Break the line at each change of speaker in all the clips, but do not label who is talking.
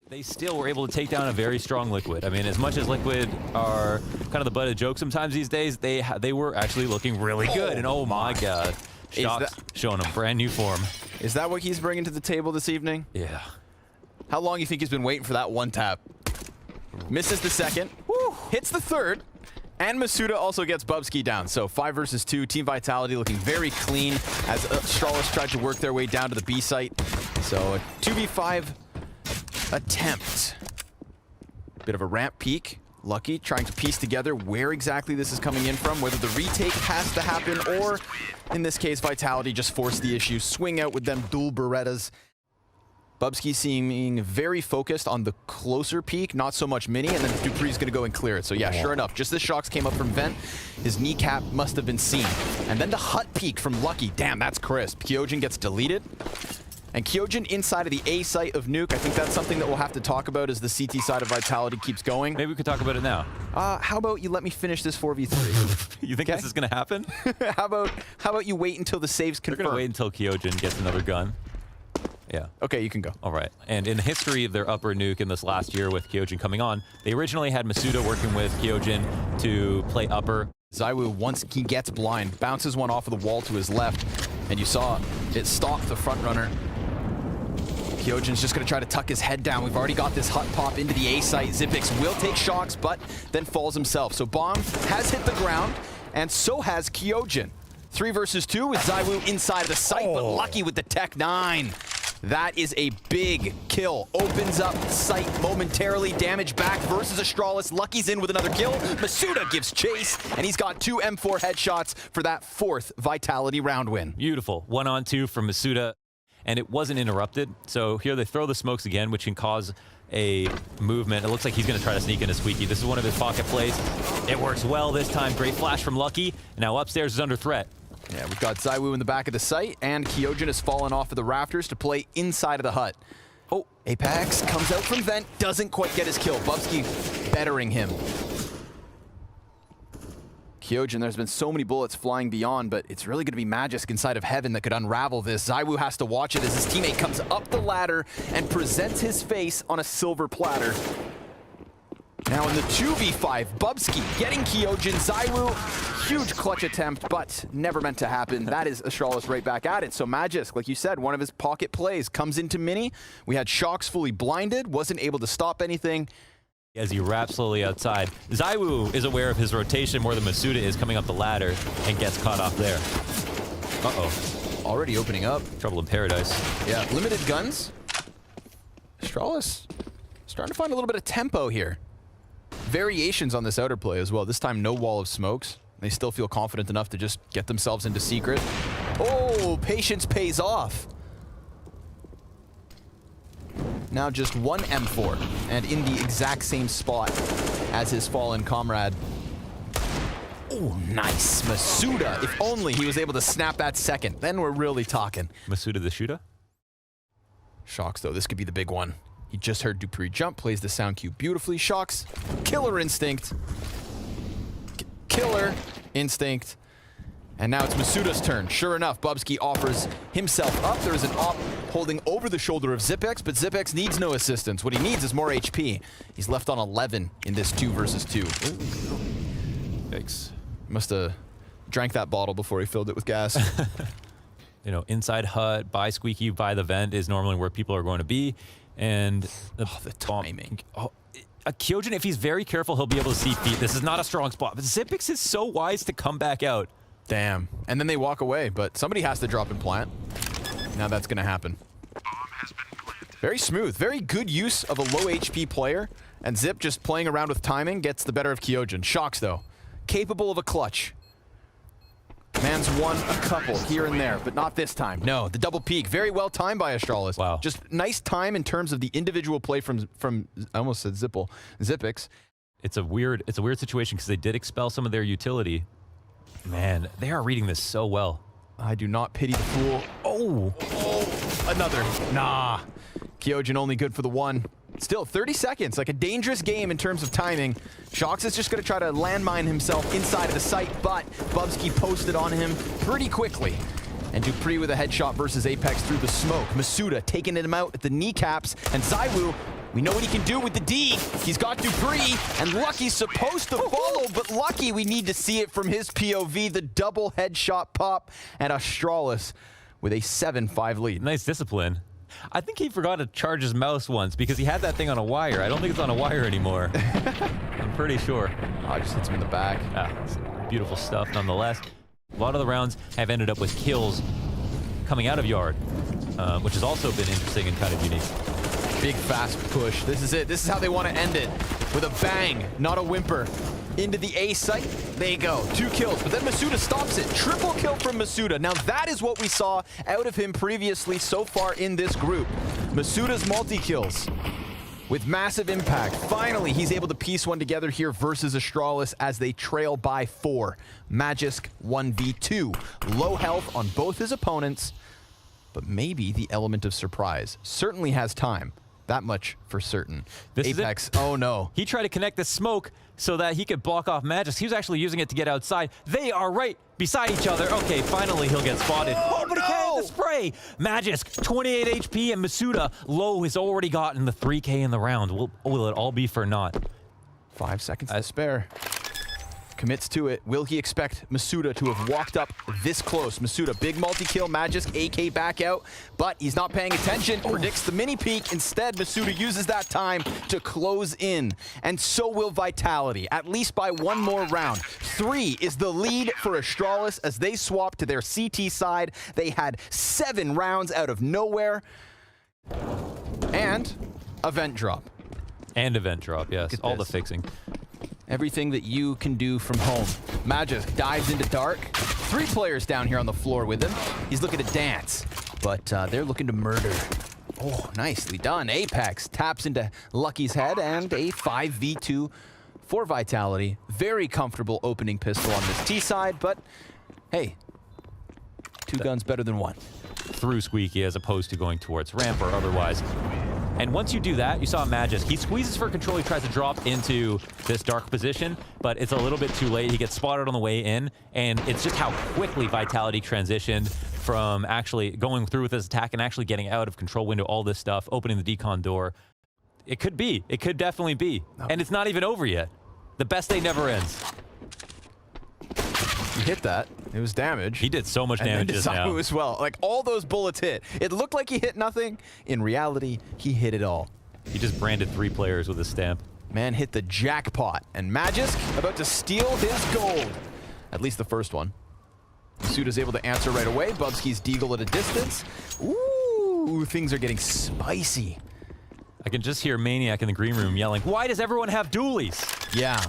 They still were able to take down a very strong Liquid. I mean, as much as Liquid are kind of the butt of jokes sometimes these days, they were actually looking really good. And oh my god, Shock's showing a brand new form.
Is that what he's bringing to the table this evening?
Yeah.
How long do you think he's been waiting for that one tap? Misses the second, hits the third, and Masuda also gets Bubsky down. So 5 versus 2, Team Vitality looking very clean as ASTRALIS tried to work their way down to the B site. So a 2v5 attempt. Bit of a ramp peek. Lucky trying to piece together where exactly this is coming in from, whether the retake has to happen or, in this case, Vitality just forced the issue. Swing out with them dual Berettas. Bubsky seeming very focused on the closer peak, not so much mini, and then Dupree's gonna go and clear it. So yeah, sure enough, just as Shox came up from vent, his kneecap must have been seen. And then the hut peek from Lucky. Damn, that's crisp. Kyojin gets deleted. And Kyojin inside of the A site of Nuke, I think that's something that we'll have to talk about as the CT side of Vitality keeps going.
Maybe we could talk about it now.
How about you let me finish this 4v3?
You think this is gonna happen?
How about you wait until the save's confirmed?
They're gonna wait until Kyojin gets another gun. Yeah.
Okay, you can go.
All right. And in the history of their upper nuke in this last year with Kyojin coming on, they originally had Masuda working with Kyojin to play upper.
ZywOo, once he gets blind, bounces one off of the wall to his left, and you saw it stalk the front runner. Kyojin's just gonna try to tuck his head down. We've already got this hut pop into the A site. Xyp9x will take Shox, but then falls himself. So Bomb has hit the ground, and so has Kyojin. 3 versus 2 with ZywOo inside of the site, but Lucky with the Tech 9. That is a big kill. Opens up site momentarily. Damage back versus ASTRALIS. Lucky's in with another kill. Masuda gives chase, and he's got 2 M4 headshots for that 4th Vitality round win.
Beautiful. 1-on-2 from Masuda, and it wasn't interrupted. So here they throw the smokes again, which can cause a movement. It looks like he's going to try to sneak into Squeaky. This is one of his pocket plays. It works well this time. Great flash from Lucky. Now upstairs is under threat.
Yeah, we've got ZywOo in the back of the site, and Kyojin has fallen off of the rafters to play inside of the hut. Oh, Apex comes out from vent, doesn't quite get his kill. Bubsky bettering him. Kyojin, there's been so many bullets flying beyond, but it's really going to be Magisk inside of Heaven that could unravel this. ZywOo has to watch it as his teammate comes up the ladder and presents his face on a silver platter. Now in the 2v5, Bubsky getting Kyojin. ZywOo, huge clutch attempt, but never meant to happen. That is ASTRALIS right back at it. So Magisk, like you said, one of his pocket plays comes into mini. We had Shox fully blinded, wasn't able to stop anything.
As he wraps slowly outside, ZywOo is aware of his rotation more than Masuda is coming up the ladder and gets caught off there. Uh-oh.
Already opening up.
Trouble in paradise.
Yeah, limited guns. ASTRALIS starting to find a little bit of tempo here. Variations on this outer play as well. This time, no wall of smokes. They still feel confident enough to just get themselves into secret. Oh, patience pays off. Now just 1 M4, and in the exact same spot as his fallen comrade. Oh, nice. Masuda, if only he was able to snap that second. Then we're really talking.
Masuda the shooter?
Shox, though, this could be the big one. He just heard Dupree jump, plays the sound cue beautifully. Shox, killer instinct. Killer instinct. And now it's Masuda's turn. Sure enough, Bubsky offers himself up. There is an op holding over the shoulder of Xyp9x, but Xyp9x needs no assistance. What he needs is more HP. He's left on 11 in this 2 versus 2.
Yikes.
Must have drank that bottle before he filled it with gas.
You know, inside hut, by Squeaky, by the vent is normally where people are going to be. And
the timing.
Kyojin, if he's very careful, he'll be able to see feet. This is not a strong spot, but Xyp9x is so wise to come back out.
Damn. And then they walk away, but somebody has to drop and plant. Now that's going to happen. Very smooth. Very good use of a low HP player. And Zip just playing around with timing gets the better of Kyojin. Shox, though. Capable of a clutch. Man's won a couple here and there, but not this time. No, the double peek. Very well timed by ASTRALIS.
Wow.
Just nice time in terms of the individual play from I almost said Xyp9x.
It's a weird situation because they did expel some of their utility. Man, they are reading this so well.
I do not pity the fool. Oh, another. Nah. Kyojin only good for the 1. Still, 30 seconds, like a dangerous game in terms of timing. Shox is just going to try to landmine himself inside of the site, but Bubsky posted on him pretty quickly. And Dupree with a headshot versus Apex through the smoke. Masuda taking him out at the kneecaps, and ZywOo We know what he can do with the D. He's got Dupree, and Lucky's supposed to follow, but Lucky, we need to see it from his POV. The double headshot pop, and ASTRALIS with a 7-5 lead.
Nice discipline. I think he forgot to charge his mouse once because he had that thing on a wire. I don't think it's on a wire anymore. I'm pretty sure.
Oh, just hits him in the back.
Beautiful stuff nonetheless. A lot of the rounds have ended up with kills coming out of yard, which has also been interesting and kind of unique.
Big fast push. This is it. This is how they want to end it. With a bang, not a whimper. Into the A site. There you go. 2 kills, but then Masuda stops it. Triple kill from Masuda. Now that is what we saw out of him previously so far in this group. Masuda's multi-kills with massive impact. Finally, he's able to piece one together here versus ASTRALIS as they trail by 4. Magisk 1v2. Low health on both his opponents, but maybe the element of surprise. Certainly has time. That much for certain.
This
Apex, oh no.
He tried to connect the smoke so that he could block off Magisk. He was actually using it to get outside. They are right beside each other. Okay, finally he'll get spotted. Oh, but he can't the spray. Magisk, 28 HP, and Masuda, low, has already gotten the 3K in the round. Will it all be for naught?
5 seconds to spare. Commits to it. Will he expect Masuda to have walked up this close? Masuda, big multi-kill, Magisk, AK back out, but he's not paying attention, predicts the mini peek. Instead, Masuda uses that time to close in, and so will Vitality, at least by 1 more round. 3 is the lead for ASTRALIS as they swap to their CT side. They had 7 rounds out of nowhere, and event drop.
And event drop, yes. All the fixing.
Everything that you can do from home. Magisk dives into dark. 3 players down here on the floor with him. He's looking to dance, but they're looking to murder. Oh, nicely done. Apex taps into Lucky's head, and a 5v2 for Vitality. Very comfortable opening pistol on this T side, but hey, 2 guns better than 1.
Through Squeaky as opposed to going towards ramp or otherwise. And once you do that, you saw Magisk. He squeezes for control. He tries to drop into this dark position, but it's a little bit too late. He gets spotted on the way in, and it's just how quickly Vitality transitioned from actually going through with his attack and actually getting out of control window, all this stuff, opening the decon door. It could be. It could definitely be. No. And it's not even over yet. The best day never ends.
He hit that. It was damage.
He did so much damage just now.
as well. Like, all those bullets hit. It looked like he hit nothing. In reality, he hit it all.
He just branded 3 players with his stamp.
Man hit the jackpot. And Magisk about to steal his gold. At least the first one. Masuda's able to answer right away. Bubsky's deagle at a distance. Ooh, things are getting spicy.
I can just hear Maniac in the green room yelling, "Why does everyone have dualies?"
Yeah.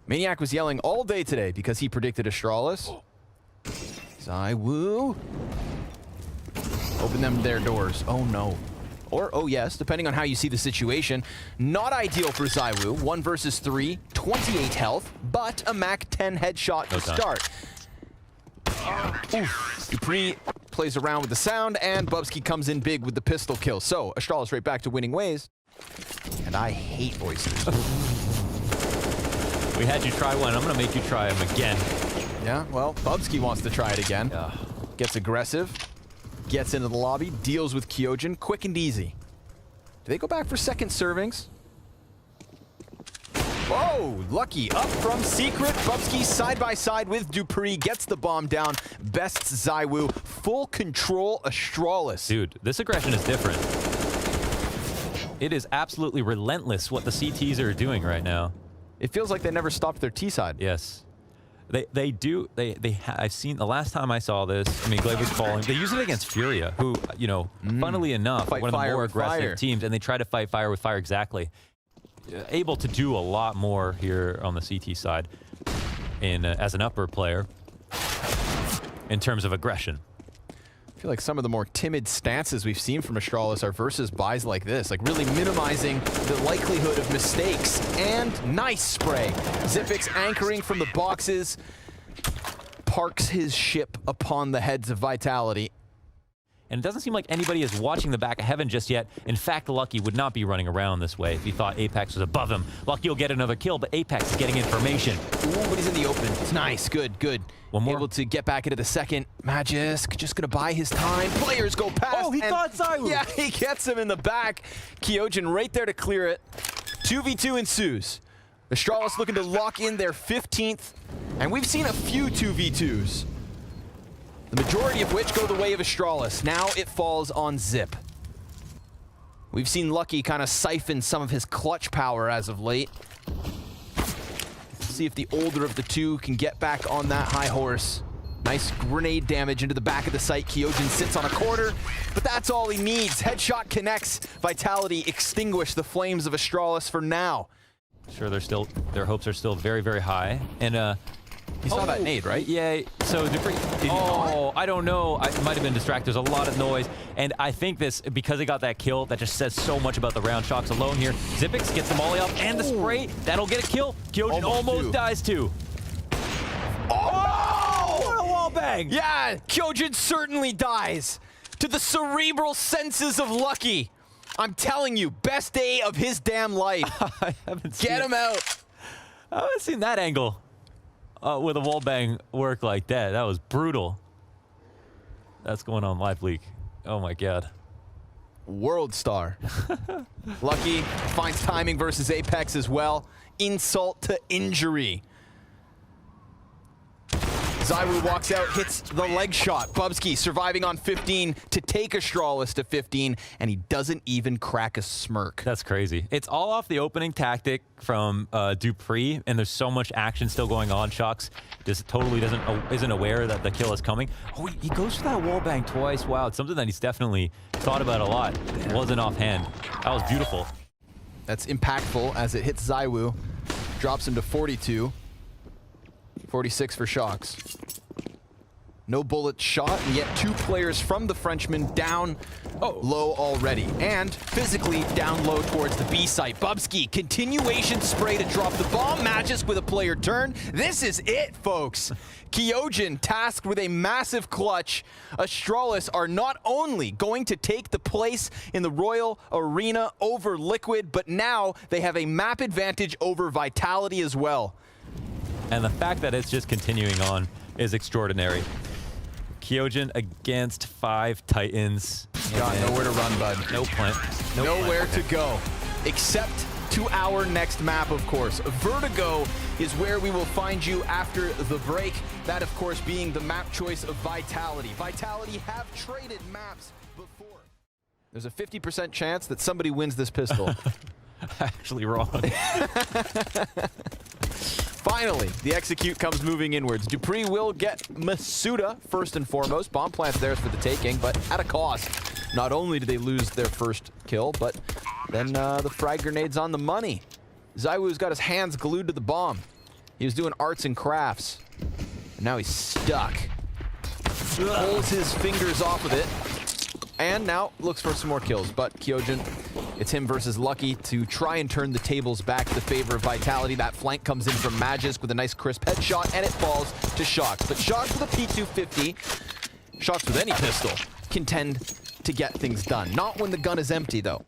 Maniac was yelling all day today because he predicted ASTRALIS. ZywOo. Open them their doors. Oh no. Or oh yes, depending on how you see the situation. Not ideal for ZywOo. 1 versus 3, 28 health, but a Mac 10 headshot to start. Oof. Dupree plays around with the sound, and Bubsky comes in big with the pistol kill. So ASTRALIS right back to winning ways. And I hate oysters.
We had you try one. I'm going to make you try them again.
Yeah, well, Bubsky wants to try it again. Gets aggressive, gets into the lobby, deals with Kyojin, quick and easy. Do they go back for second servings? Whoa, Lucky up from secret. Bubsky side by side with Dupree, gets the bomb down, bests ZywOo. Full control ASTRALIS.
Dude, this aggression is different. It is absolutely relentless what the CTs are doing right now.
It feels like they never stopped their T side.
Yes. They do. I've seen, the last time I saw this, I mean, Glaive was falling. They use it against Furia, who, you know, funnily enough, one of the more aggressive teams, and they try to fight fire with fire exactly. Able to do a lot more here on the CT side as an upper player in terms of aggression.
I feel like some of the more timid stances we've seen from ASTRALIS are versus buys like this, like really minimizing the likelihood of mistakes. And nice spray. Zipix anchoring from the boxes, parks his ship upon the heads of Vitality.
and it doesn't seem like anybody is watching the back of heaven just yet. In fact, Lucky would not be running around this way if he thought Apex was above him. Lucky will get another kill, but Apex is getting information.
Ooh, but he's in the open. It's nice. Good, good.
One more.
Able to get back into the second. Magisk just going to buy his time. Players go past.
Oh, he thought Zywoo.
Yeah, he gets him in the back. Kyojin right there to clear it. 2v2 ensues. Astralis looking to lock in their 15th. And we've seen a few 2v2s. The majority of which go the way of Astralis. Now it falls on Zip. We've seen Lucky kind of siphon some of his clutch power as of late. See if the older of the two can get back on that high horse. Nice grenade damage into the back of the site. Kyojin sits on a corner, but that's all he needs. Headshot connects. Vitality extinguish the flames of Astralis for now.
Sure, their hopes are still very, very high. And
You saw that nade, right?
Yeah. So Dupree. I don't know. I might have been distracted. There's a lot of noise, and I think this because he got that kill. That just says so much about the round. Shox alone here. Zipix gets the molly up and the spray. That'll get a kill. Kyojin almost dies too.
Oh!
What a wall bang!
Yeah, Kyojin certainly dies to the cerebral senses of Lucky. I'm telling you, best day of his damn life.
I haven't seen
Get him out.
I haven't seen that angle with a wall bang work like that. That was brutal. That's going on live leak. Oh my god.
World star. Lucky finds timing versus Apex as well. Insult to injury. Zywoo walks out, hits the leg shot. Bubsky surviving on 15 to take Astralis to 15, and he doesn't even crack a smirk.
That's crazy. It's all off the opening tactic from Dupree, and there's so much action still going on. Shox just totally isn't aware that the kill is coming. Oh, he goes for that wall bang twice. Wow, it's something that he's definitely thought about a lot. It wasn't offhand. That was beautiful.
That's impactful as it hits Zywoo. Drops him to 42. 46 for Shox. No bullet shot, and yet two players from the Frenchman down low already. And physically down low towards the B site. Bubsky, continuation spray to drop the bomb. Magisk with a player turn. This is it, folks. Kyojin tasked with a massive clutch. Astralis are not only going to take the place in the Royal Arena over Liquid, but now they have a map advantage over Vitality as well.
And the fact that it's just continuing on is extraordinary. Kyojin against 5 Titans.
Got nowhere to run, bud.
No plan.
Nowhere to go, except to our next map, of course. Vertigo is where we will find you after the break. That, of course, being the map choice of Vitality. Vitality have traded maps before. There's a 50% chance that somebody wins this pistol.
Actually wrong.
Finally, the execute comes moving inwards. Dupree will get Masuda first and foremost. Bomb plant's theirs for the taking, but at a cost. Not only do they lose their first kill, but then the frag grenade's on the money. Zywoo's got his hands glued to the bomb. He was doing arts and crafts, and now he's stuck. Pulls his fingers off of it, and now looks for some more kills. But Kyojin, it's him versus Lucky to try and turn the tables back to the favor of Vitality. That flank comes in from Magisk with a nice crisp headshot, and it falls to Shox. But Shox with a P250, Shox with any pistol, can tend to get things done. Not when the gun is empty, though.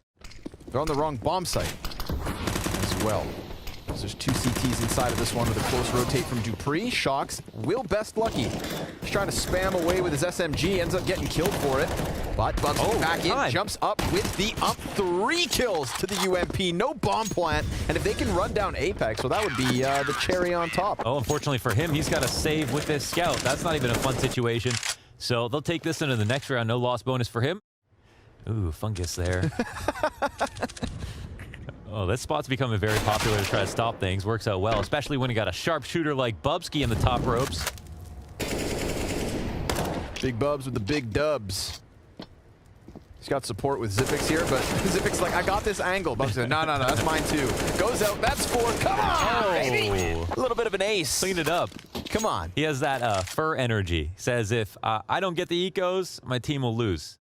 They're on the wrong bomb site as well. So there's 2 CTs inside of this one with a close rotate from Dupree. Shox will best Lucky. He's trying to spam away with his SMG, ends up getting killed for it. But Bubsky back in, jumps up with the up. 3 kills to the UMP, no bomb plant. And if they can run down Apex, well, that would be the cherry on top.
Oh, unfortunately for him, he's got to save with this scout. That's not even a fun situation. So they'll take this into the next round. No loss bonus for him. Ooh, fungus there. Oh, this spot's becoming very popular to try to stop things. Works out well, especially when you got a sharpshooter like Bubsky in the top ropes.
Big Bubs with the big dubs. He's got support with Zipix here, but Zipix like, I got this angle. Bubs said, no, that's mine too. Goes out, that's 4. Come on, baby! A little bit of an ace.
Clean it up.
Come on.
He has that fur energy. Says if I don't get the ecos, my team will lose.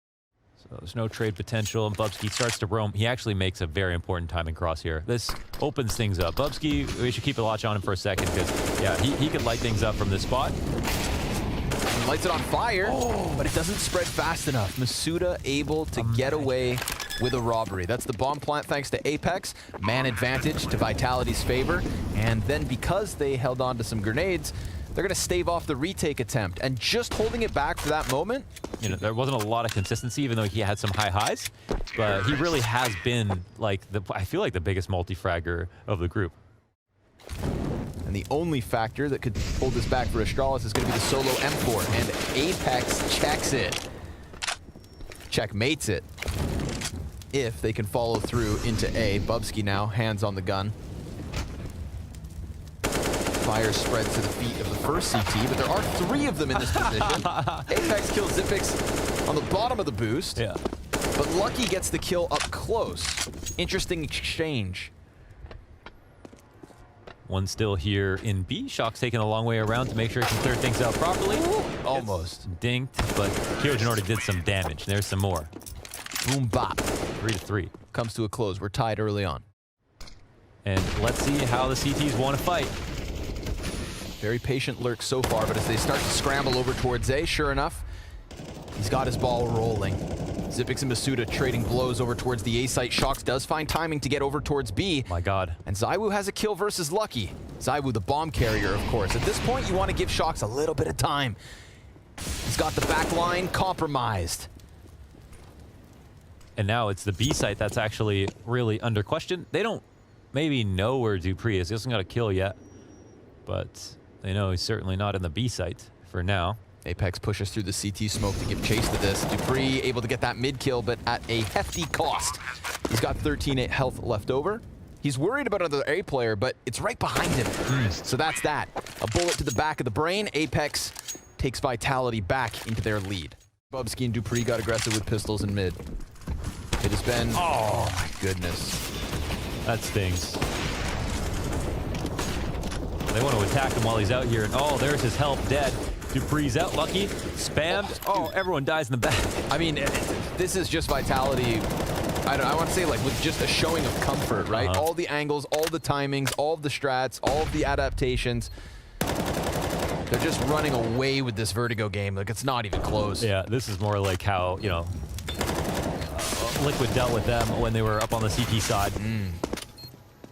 So there's no trade potential, and Bubsky starts to roam. He actually makes a very important timing cross here. This opens things up. Bubsky, we should keep a watch on him for a second, because, yeah, he could light things up from this spot.
lights it on fire, but it doesn't spread fast enough. Masuda able to get away with a robbery. That's the bomb plant thanks to Apex. Man advantage to Vitality's favor. And then because they held on to some grenades, they're going to stave off the retake attempt. And just holding it back for that moment.
You know, there wasn't a lot of consistency, even though he had some high highs. But he really has been, like, I feel like the biggest multi-fragger of the group.
And the only factor that could hold this back for Astralis is going to be the solo M4. And Apex checks it. Checkmates it. If they can follow through into A. Bubsky now, hands on the gun. Fire spreads to the feet of the first CT, but there are 3 of them in this position. Apex kills Zipix on the bottom of the boost.
Yeah.
But Lucky gets the kill up close. Interesting exchange.
One still here in B. Shock's taking a long way around to make sure he can clear things out properly.
Ooh, almost.
Dinked, but Kyojin already did some damage. There's some more.
Boom bop.
3-3.
Comes to a close. We're tied early on.
And let's see how the CTs want to fight.
Very patient Lurk so far, but as they start to scramble over towards A, sure enough, he's got his ball rolling. Zipix and Masuda trading blows over towards the A site. Shox does find timing to get over towards B.
My God.
And ZywOo has a kill versus Lucky. ZywOo, the bomb carrier, of course. At this point, you want to give Shox a little bit of time. He's got the back line compromised.
And now it's the B site that's actually really under question. They don't maybe know where Dupree is. He hasn't got a kill yet. But they know he's certainly not in the B site for now.
Apex pushes through the CT smoke to give chase to this. Dupree able to get that mid kill, but at a hefty cost. He's got 13 health left over. He's worried about another A player, but it's right behind him. So that's that. A bullet to the back of the brain. Apex takes Vitality back into their lead. Bubsky and Dupree got aggressive with pistols in mid. It has been... Oh, my goodness.
That stings. They want to attack him while he's out here. And oh, there's his help dead. Dupree's out, Lucky. Spammed. Oh, everyone dies in the back.
I mean, this is just Vitality. I want to say, like, with just a showing of comfort, right? All the angles, all the timings, all of the strats, all of the adaptations. They're just running away with this Vertigo game. Like, it's not even close.
Yeah, this is more like how, you know, Liquid dealt with them when they were up on the CT side.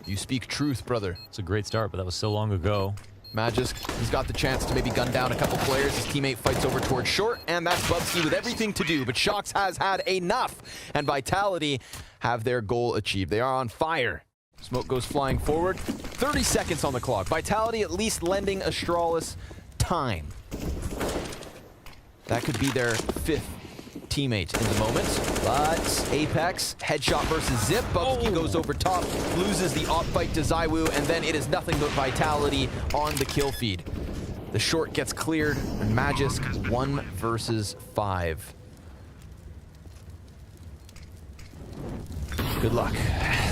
You speak truth, brother.
It's a great start, but that was so long ago.
Magisk, he's got the chance to maybe gun down a couple players. His teammate fights over towards short, and that's Bubsky with everything to do. But Shox has had enough, and Vitality have their goal achieved. They are on fire. Smoke goes flying forward. 30 seconds on the clock. Vitality at least lending Astralis time. That could be their 5th teammate in the moment, but Apex, headshot versus Zip. Bubsky goes over top, loses the op fight to ZywOo, and then it is nothing but Vitality on the kill feed. The short gets cleared, and Magisk 1 versus 5. Good luck.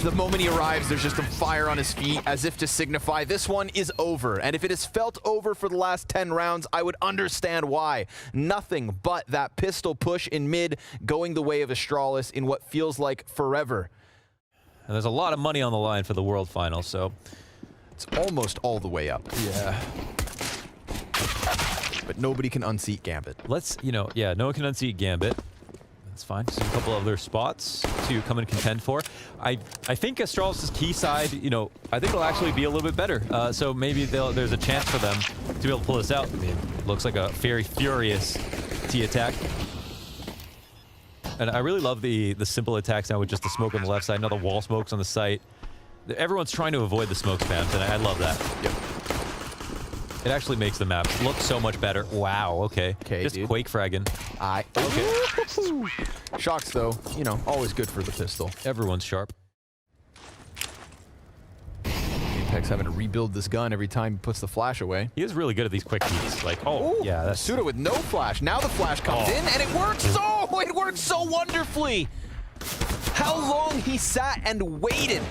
The moment he arrives, there's just a fire on his feet as if to signify this one is over. And if it has felt over for the last 10 rounds, I would understand why. Nothing but that pistol push in mid going the way of Astralis in what feels like forever.
And there's a lot of money on the line for the World Final, so...
It's almost all the way up.
Yeah.
But nobody can unseat Gambit.
Let's, you know, yeah, no one can unseat Gambit. That's fine. Just a couple other spots to come and contend for. I think Astralis' key side, you know, I think it'll actually be a little bit better. So maybe there's a chance for them to be able to pull this out. I mean, it looks like a very furious T attack. And I really love the simple attacks now with just the smoke on the left side, now the wall smokes on the site. Everyone's trying to avoid the smoke spams, and I love that.
Yep.
It actually makes the map look so much better. Wow, okay. Just
dude.
Quake fragging.
Okay. Shox, though, you know, always good for the pistol.
Everyone's sharp.
Apex having to rebuild this gun every time he puts the flash away.
He is really good at these quick peeks. Like, oh,
Ooh,
yeah, that's...
Suda with no flash. Now the flash comes in, and it works so wonderfully. How long he sat and waited.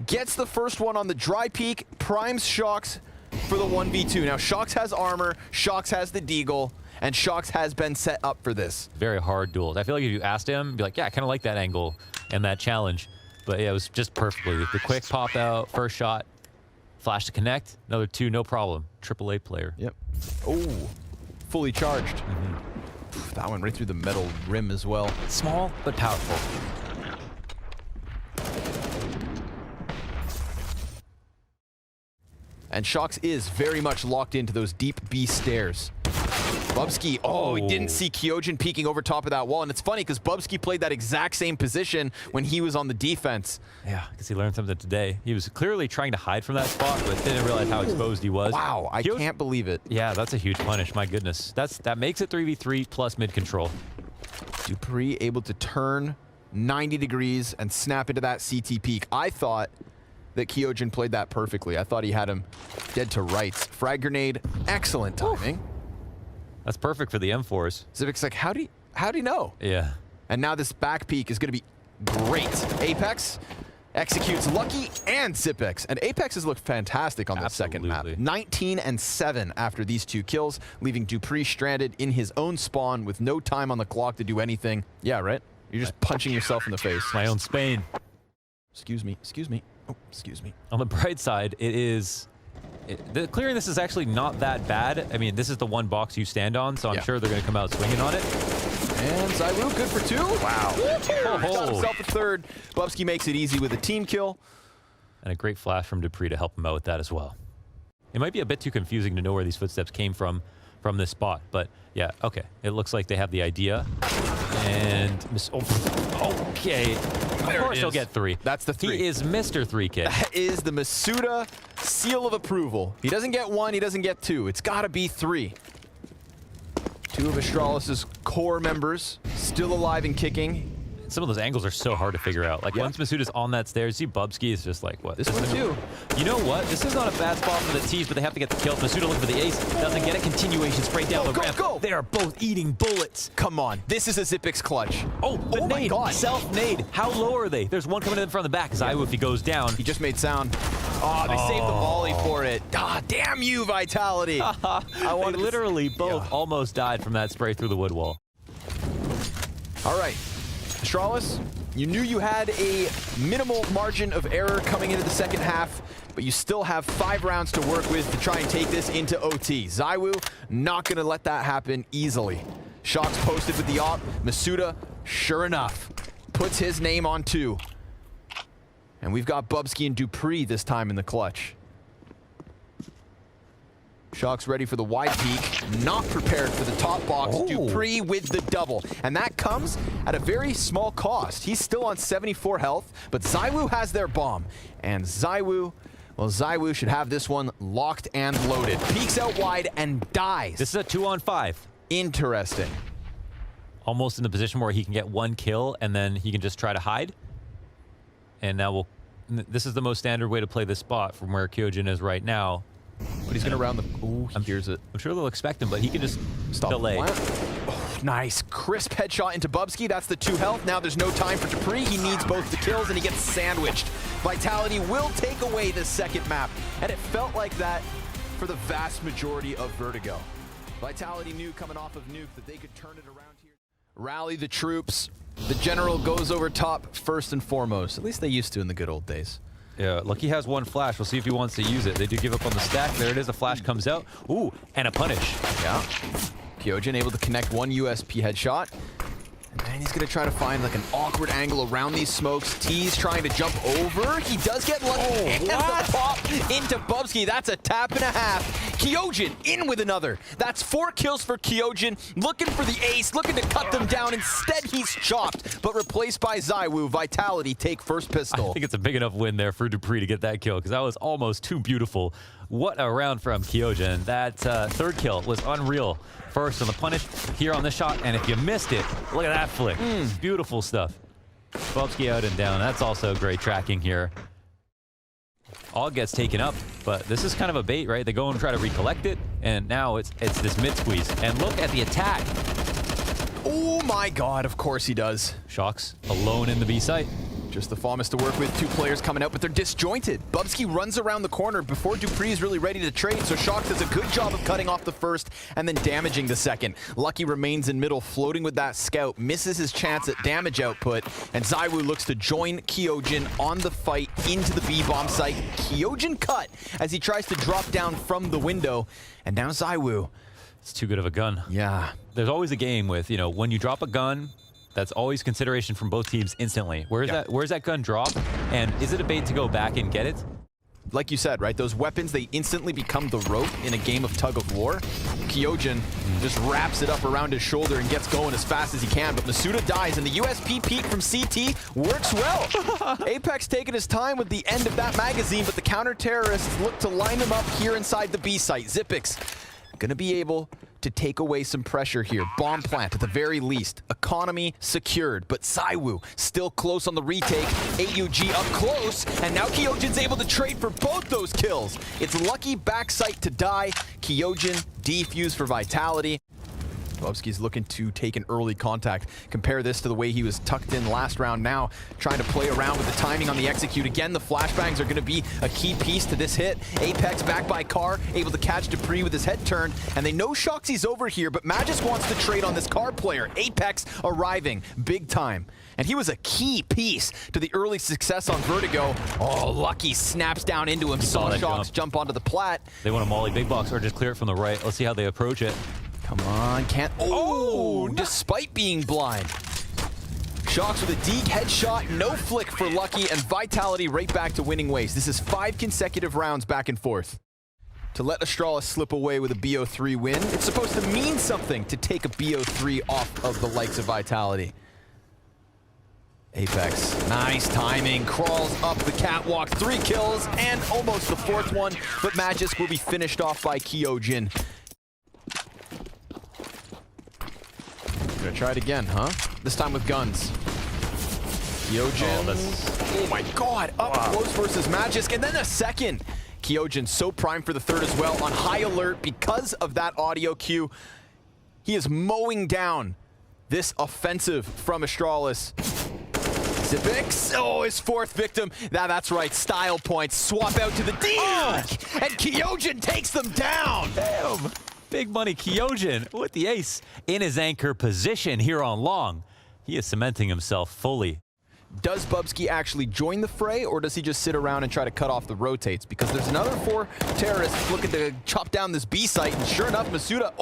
Gets the first one on the dry peak, primes Shox for the 1v2. Now, Shox has armor, Shox has the deagle, and Shox has been set up for this.
Very hard duels. I feel like if you asked him, he'd be like, yeah, I kind of like that angle and that challenge. But yeah, it was just perfectly. The quick pop out, first shot, flash to connect, another 2, no problem. AAA player.
Yep. Oh, fully charged. That went right through the metal rim as well.
Small, but powerful.
And Shox is very much locked into those deep B stairs. Bubsky, he didn't see Kyojin peeking over top of that wall. And it's funny because Bubsky played that exact same position when he was on the defense.
Yeah, because he learned something today. He was clearly trying to hide from that spot, but didn't realize how exposed he was.
Wow, I can't believe it.
Yeah, that's a huge punish, my goodness. That makes it 3v3 plus mid control.
dupreeh able to turn 90 degrees and snap into that CT peak. I thought that Kyojin played that perfectly. I thought he had him dead to rights. Frag grenade, excellent timing.
That's perfect for the M4s.
Zivic's like, how'd he know?
Yeah.
And now this back peek is going to be great. Apex executes Lucky and Zipex. And Apex has looked fantastic on the second map. 19 and 7 after these 2 kills, leaving dupreeh stranded in his own spawn with no time on the clock to do anything. Yeah, right? You're just punching yourself in the face.
My own Spain.
Excuse me, excuse me. Oh, excuse me.
On the bright side, clearing this is actually not that bad. I mean, this is the one box you stand on, so I'm sure they're going to come out swinging on it.
And ZywOo good for 2. Wow. Got himself a third. Bubsky makes it easy with a team kill.
And a great flash from dupreeh to help him out with that as well. It might be a bit too confusing to know where these footsteps came from this spot, but yeah, okay. It looks like they have the idea. And okay. Of course he'll get 3.
That's the 3.
He is Mr. 3K.
That is the Masuda seal of approval. He doesn't get 1, he doesn't get 2. It's got to be 3. 2 of Astralis' core members still alive and kicking.
Some of those angles are so hard to figure out. Like, once Masuda's on that stairs, see Bubsky is just like, what?
This one too.
You know what? This is not a bad spot for the T's, but they have to get the kills. Masuda looking for the ace. Doesn't get it. Continuation straight down the ramp.
Go.
They are both eating bullets.
Come on. This is a Zipex clutch.
Oh, the nade.
My God.
Self-nade. How low are they? There's one coming in from the back. ZywOo, if he goes down.
He just made sound. Oh, they saved the volley for it. Ah, damn you, Vitality.
They literally both almost died from that spray through the wood wall.
All right. Astralis, you knew you had a minimal margin of error coming into the second half, but you still have 5 rounds to work with to try and take this into OT. ZywOo not going to let that happen easily. Shox posted with the op. Masuda, sure enough, puts his name on 2. And we've got Bubsky and dupreeh this time in the clutch. Shox ready for the wide peek, not prepared for the top box. dupreeh with the double. And that comes at a very small cost. He's still on 74 health, but ZywOo has their bomb. And ZywOo should have this one locked and loaded. Peeks out wide and dies.
This is a 2-on-5.
Interesting.
Almost in the position where he can get 1 kill, and then he can just try to hide. And now this is the most standard way to play this spot from where Kyojin is right now.
But he's going to round the... Ooh, he hears it.
I'm sure they'll expect him, but he can just delay.
Oh, nice. Crisp headshot into Bubsky. That's the 2 health. Now there's no time for dupreeh. He needs both the kills, and he gets sandwiched. Vitality will take away the second map. And it felt like that for the vast majority of Vertigo. Vitality knew coming off of Nuke that they could turn it around here. Rally the troops. The general goes over top first and foremost. At least they used to in the good old days.
Yeah, Lucky has 1 flash. We'll see if he wants to use it. They do give up on the stack. There it is. A flash comes out. Ooh, and a punish.
Yeah. Kyojin able to connect 1 USP headshot. And he's going to try to find like an awkward angle around these smokes. T's trying to jump over. He does get lucky. And the pop into Bubsky. That's a tap and a half. Kyojin in with another. That's 4 kills for Kyojin. Looking for the ace, looking to cut them down. Instead, he's chopped, but replaced by ZywOo. Vitality take first pistol.
I think it's a big enough win there for dupreeh to get that kill, because that was almost too beautiful. What a round from Kyojin. That 3rd kill was unreal. First on the punish, here on the shot, and if you missed it, look at that flick. Beautiful stuff. Bubsky out and down. That's also great tracking here. All gets taken up, but this is kind of a bait, right? They go and try to recollect it, and now it's this mid squeeze. And look at the attack.
Oh my God, of course he does.
Shox alone in the B site.
Just the Famas to work with. 2 players coming out, but they're disjointed. Bubsky runs around the corner before dupreeh is really ready to trade, so Shox does a good job of cutting off the first and then damaging the second. Lucky remains in middle, floating with that scout, misses his chance at damage output, and ZywOo looks to join Kyojin on the fight into the B-bomb site. Kyojin cut as he tries to drop down from the window, and now ZywOo
It's too good of a gun.
Yeah.
There's always a game with, you know, when you drop a gun, that's always consideration from both teams instantly. Where's that gun drop? And is it a bait to go back and get it?
Like you said, right? Those weapons, they instantly become the rope in a game of tug of war. Kyojin just wraps it up around his shoulder and gets going as fast as he can, but Masuda dies, and the USP peek from CT works well. Apex taking his time with the end of that magazine, but the counter-terrorists look to line him up here inside the B site. Xyp9x gonna be able to take away some pressure here. Bomb plant at the very least. Economy secured, but ZywOo still close on the retake. AUG up close, and now Kyojin's able to trade for both those kills. It's lucky backside to die. Kyojin defuse for Vitality. Bubsky's looking to take an early contact. Compare this to the way he was tucked in last round. Now trying to play around with the timing on the execute. Again, the flashbangs are going to be a key piece to this hit. Apex back by Car, able to catch dupreeh with his head turned. And they know Shoxy's over here, but Magis wants to trade on this Car player. Apex arriving big time. And he was a key piece to the early success on Vertigo. Oh, Lucky snaps down into him. Saw Shox jump onto the plat.
They want to molly big box or just clear it from the right. Let's see how they approach it.
Come on, can't. Oh, despite being blind. Shox with a Deke headshot, no flick for Lucky, and Vitality right back to winning ways. This is 5 consecutive rounds back and forth. To let ASTRALIS slip away with a BO3 win, it's supposed to mean something to take a BO3 off of the likes of Vitality. Apex, nice timing, crawls up the catwalk, 3 kills, and almost the 4th one, but Magisk will be finished off by Kyojin. Gonna try it again, huh? This time with guns. Kyojin. Oh my god, up close versus Magisk, and then a second. Kyojin so primed for the 3rd as well, on high alert because of that audio cue. He is mowing down this offensive from ASTRALIS. Xyp9x, oh, his 4th victim. That's right, style points. Swap out to the D, and Kyojin takes them down.
Damn. Big money Kyojin with the ace in his anchor position here on long. He is cementing himself fully.
Does Bubsky actually join the fray, or does he just sit around and try to cut off the rotates? Because there's another 4 terrorists looking to chop down this B site, and sure enough, Masuda,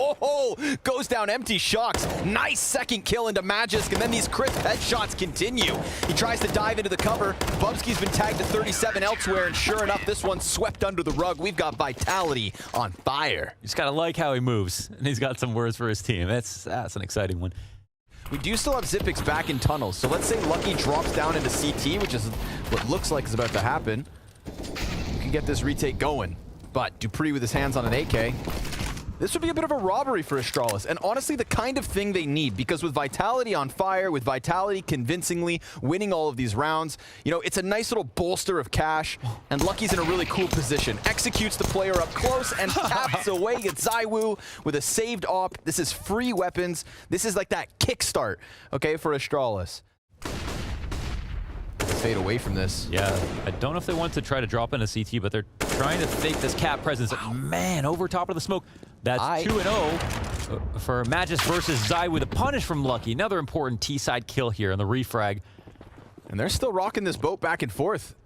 goes down empty. Shox, nice 2nd kill into Magisk, and then these crisp headshots continue. He tries to dive into the cover. Bubsky's been tagged to 37 elsewhere, and sure enough, this one's swept under the rug. We've got Vitality on fire.
You just gotta like how he moves, and he's got some words for his team. That's an exciting one.
We do still have Xyp9x back in tunnels, so let's say Lucky drops down into CT, which is what looks like is about to happen. You can get this retake going, but dupreeh with his hands on an AK. This would be a bit of a robbery for ASTRALIS, and honestly the kind of thing they need, because with Vitality on fire, with Vitality convincingly winning all of these rounds, you know, it's a nice little bolster of cash, and Lucky's in a really cool position. Executes the player up close and taps away at ZywOo with a saved op. This is free weapons. This is like that kickstart, okay, for ASTRALIS. Fade away from this.
Yeah, I don't know if they want to try to drop into CT, but they're trying to fake this cap presence. Man, over top of the smoke. That's 2-0 for Magis versus ZywOo. The punish from Lucky. Another important T-side kill here in the refrag.
And they're still rocking this boat back and forth.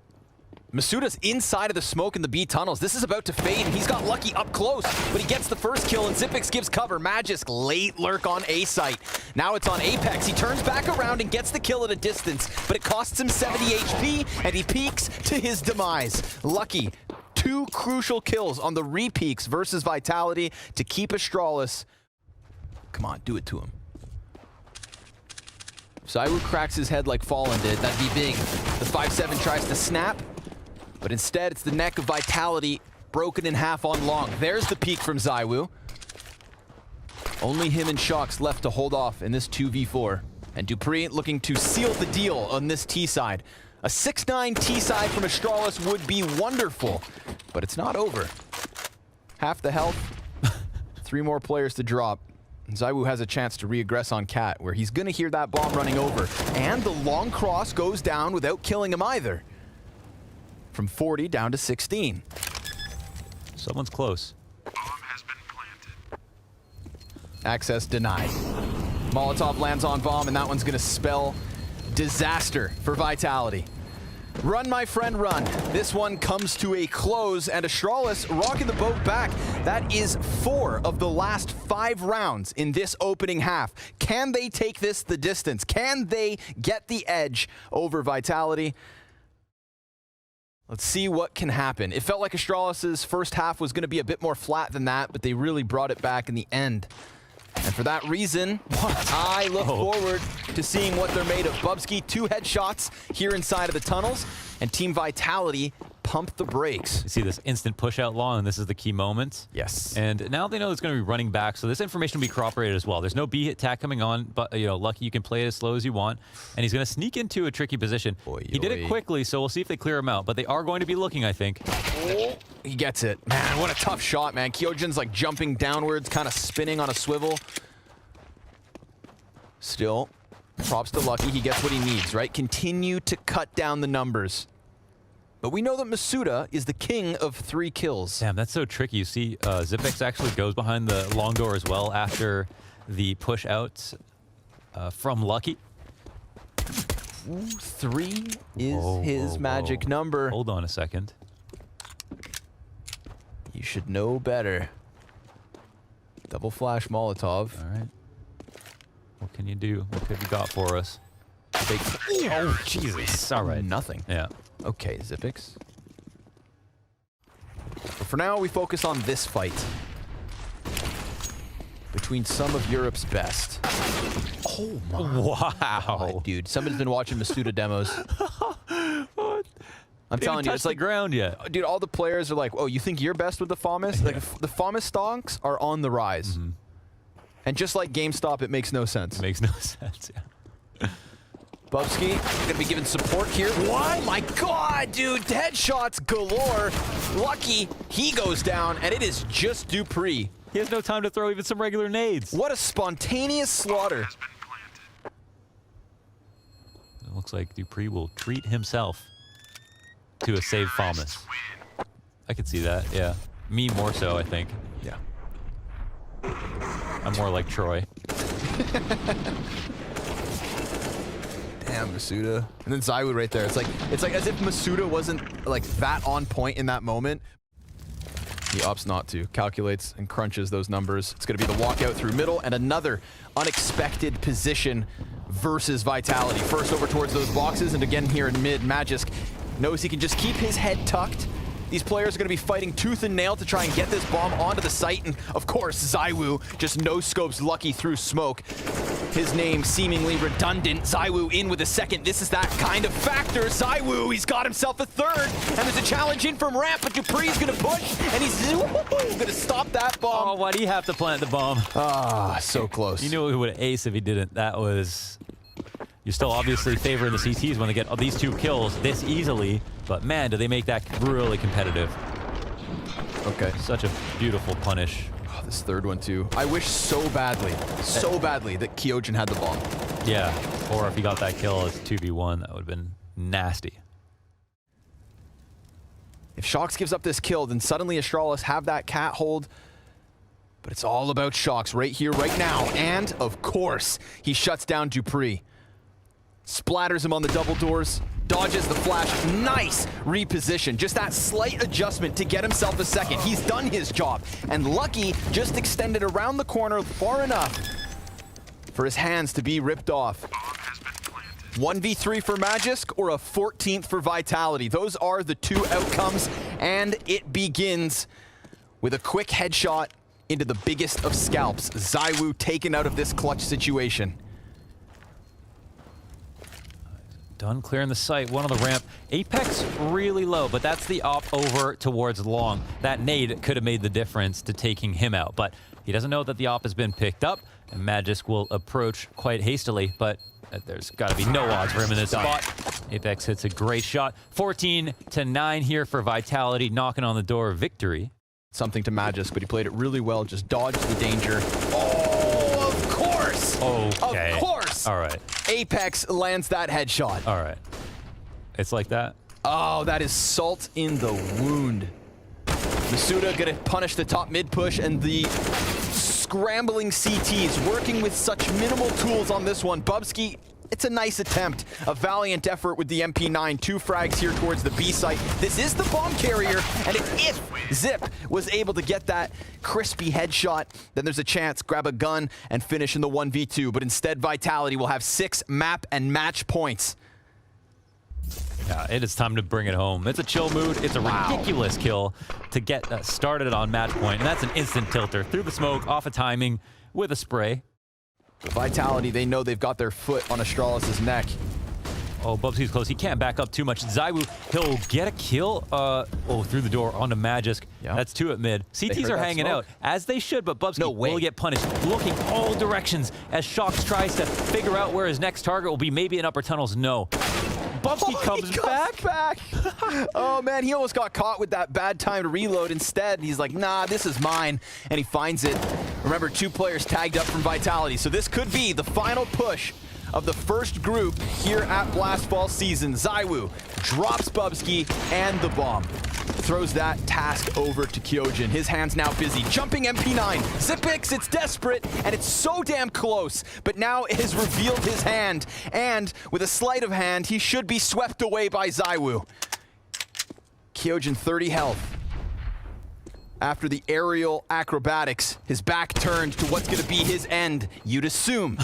Masuda's inside of the smoke in the B tunnels. This is about to fade, and he's got Lucky up close, but he gets the 1st kill, and Xyp9x gives cover. Magisk late lurk on A site. Now it's on Apex. He turns back around and gets the kill at a distance, but it costs him 70 HP, and he peeks to his demise. Lucky, 2 crucial kills on the re-peaks versus Vitality to keep ASTRALIS. Come on, do it to him. ZywOo cracks his head like Fallen did. That'd be big. The 5-7 tries to snap, but instead it's the neck of Vitality broken in half on long. There's the peek from ZywOo. Only him and Shox left to hold off in this 2v4. And dupreeh looking to seal the deal on this T side. A 6-9 T side from ASTRALIS would be wonderful, but it's not over. Half the health, 3 more players to drop. ZywOo has a chance to re-aggress on Cat, where he's gonna hear that bomb running over. And the long cross goes down without killing him either. From 40 down to 16.
Someone's close.
Bomb has been planted.
Access denied. Molotov lands on bomb, and that one's gonna spell disaster for Vitality. Run, my friend, run. This one comes to a close, and ASTRALIS rocking the boat back. That is 4 of the last 5 rounds in this opening half. Can they take this the distance? Can they get the edge over Vitality? Let's see what can happen. It felt like ASTRALIS' first half was going to be a bit more flat than that, but they really brought it back in the end. And for that reason, I look forward to seeing what they're made of. Bubsky, 2 headshots here inside of the tunnels, and Team Vitality pump the brakes.
You see this instant push out long, and this is the key moment.
Yes.
And now they know it's going to be running back, so this information will be corroborated as well. There's no B hit tag coming on, but Lucky, you can play it as slow as you want, and he's going to sneak into a tricky position. He did it quickly, so we'll see if they clear him out, but they are going to be looking, I think.
Oh, he gets it. Man, what a tough shot, man. Kyojin's like jumping downwards, kind of spinning on a swivel. Still, props to Lucky. He gets what he needs, right? Continue to cut down the numbers. But we know that Masuda is the king of 3 kills.
Damn, that's so tricky. You see, Zipex actually goes behind the long door as well after the push out from Lucky.
Ooh, 3 is his magic number.
Hold on a second.
You should know better. Double flash Molotov.
All right. What can you do? What have you got for us?
Big.
Oh, Jesus. All right.
Nothing.
Yeah.
Okay, Zipex. But for now, we focus on this fight between some of Europe's best. Oh my!
Wow,
God, dude! Somebody's been watching Masuda demos. I'm telling you, it's like
ground yet,
dude. All the players are like, "Oh, you think you're best with the FAMAS?" Like the FAMAS stocks are on the rise, and just like GameStop, it makes no sense.
It makes no sense. Yeah.
Bubsky gonna be given support here. What? Oh my God, dude! Headshots galore. Lucky, he goes down, and it is just Dupree.
He has no time to throw even some regular nades.
What a spontaneous slaughter.
Has been planted.
It looks like Dupree will treat himself to a save FAMAS. I could see that, yeah. Me more so, I think.
Yeah.
I'm more like Troy.
Damn, Masuda. And then Zywoo right there. It's like as if Masuda wasn't like that on point in that moment. He opts not to. Calculates and crunches those numbers. It's going to be the walkout through middle and another unexpected position versus Vitality. First over towards those boxes, and again here in mid, Magisk knows he can just keep his head tucked. These players are going to be fighting tooth and nail to try and get this bomb onto the site, and of course, Zywoo just no-scopes Lucky through smoke. His name seemingly redundant. Zywoo in with a second. This is that kind of factor. Zywoo, he's got himself a third, and there's a challenge in from ramp, but Dupree's going to push, and he's going to stop that bomb.
Oh, why'd he have to plant the bomb?
Ah, so close.
You knew he would ace if he didn't. That was... You're still obviously favoring the CTs when they get these 2 kills this easily, but man, do they make that really competitive.
Okay.
Such a beautiful punish.
Oh, this third one too. I wish so badly that Kyojin had the bomb.
Yeah, or if he got that kill as 2v1, that would have been nasty.
If Shox gives up this kill, then suddenly ASTRALIS have that cat hold. But it's all about Shox right here, right now. And, of course, he shuts down Dupree. Splatters him on the double doors, dodges the flash. Nice reposition. Just that slight adjustment to get himself a second. He's done his job. And Lucky just extended around the corner far enough for his hands to be ripped off. 1v3 for Magisk or a 14th for Vitality. Those are the 2 outcomes, and it begins with a quick headshot into the biggest of scalps. Zywoo taken out of this clutch situation.
Done clearing the site, one on the ramp. Apex really low, but that's the op over towards long. That nade could have made the difference to taking him out, but he doesn't know that the op has been picked up, and Magisk will approach quite hastily, but there's got to be no odds for him in this spot. Apex hits a great shot. 14-9 here for Vitality, knocking on the door of victory.
Something to Magisk, but he played it really well, just dodged the danger. Oh, of course!
Okay.
Of course!
All right.
Apex lands that headshot.
All right. It's like that.
Oh, that is salt in the wound. Masuda gonna punish the top mid push, and the scrambling CTs working with such minimal tools on this one. Bubsky it's a nice attempt. A valiant effort with the MP9. 2 frags here towards the B site. This is the bomb carrier, and if Zip was able to get that crispy headshot, then there's a chance, grab a gun and finish in the 1v2. But instead, Vitality will have 6 map and match points.
Yeah, it is time to bring it home. It's a chill mood. It's a ridiculous kill to get started on match point, and that's an instant tilter through the smoke, off of timing, with a spray.
Vitality, they know they've got their foot on Astralis' neck.
Oh, Bubsky's close. He can't back up too much. Zywoo, he'll get a kill. Through the door onto Magisk.
Yeah.
That's 2 at mid. CTs
heard
are
that
hanging
smoke.
out, as they should, but Bubsky
No way.
will get punished. Looking all directions as Shox tries to figure out where his next target will be. Maybe in upper tunnels. No. Bubsky comes back.
Oh, man, he almost got caught with that bad time to reload. Instead, he's like, nah, this is mine, and he finds it. Remember, 2 players tagged up from Vitality, so this could be the final push of the first group here at Blast Fall season. Zywoo drops Bubsky and the bomb. Throws that task over to Kyojin. His hand's now busy. Jumping MP9. Zipix, it's desperate, and it's so damn close. But now it has revealed his hand, and with a sleight of hand, he should be swept away by Zywoo. Kyojin 30 health. After the aerial acrobatics, his back turned to what's going to be his end. You'd assume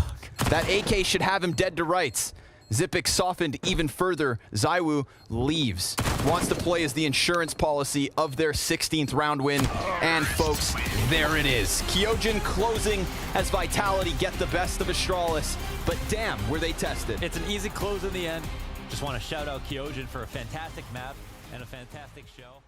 that AK should have him dead to rights. Zipix softened even further. Zywoo leaves. Wants to play as the insurance policy of their 16th round win. And folks, there it is. Kyojin closing as Vitality get the best of Astralis. But damn, were they tested.
It's an easy close in the end. Just want to shout out Kyojin for a fantastic map and a fantastic show.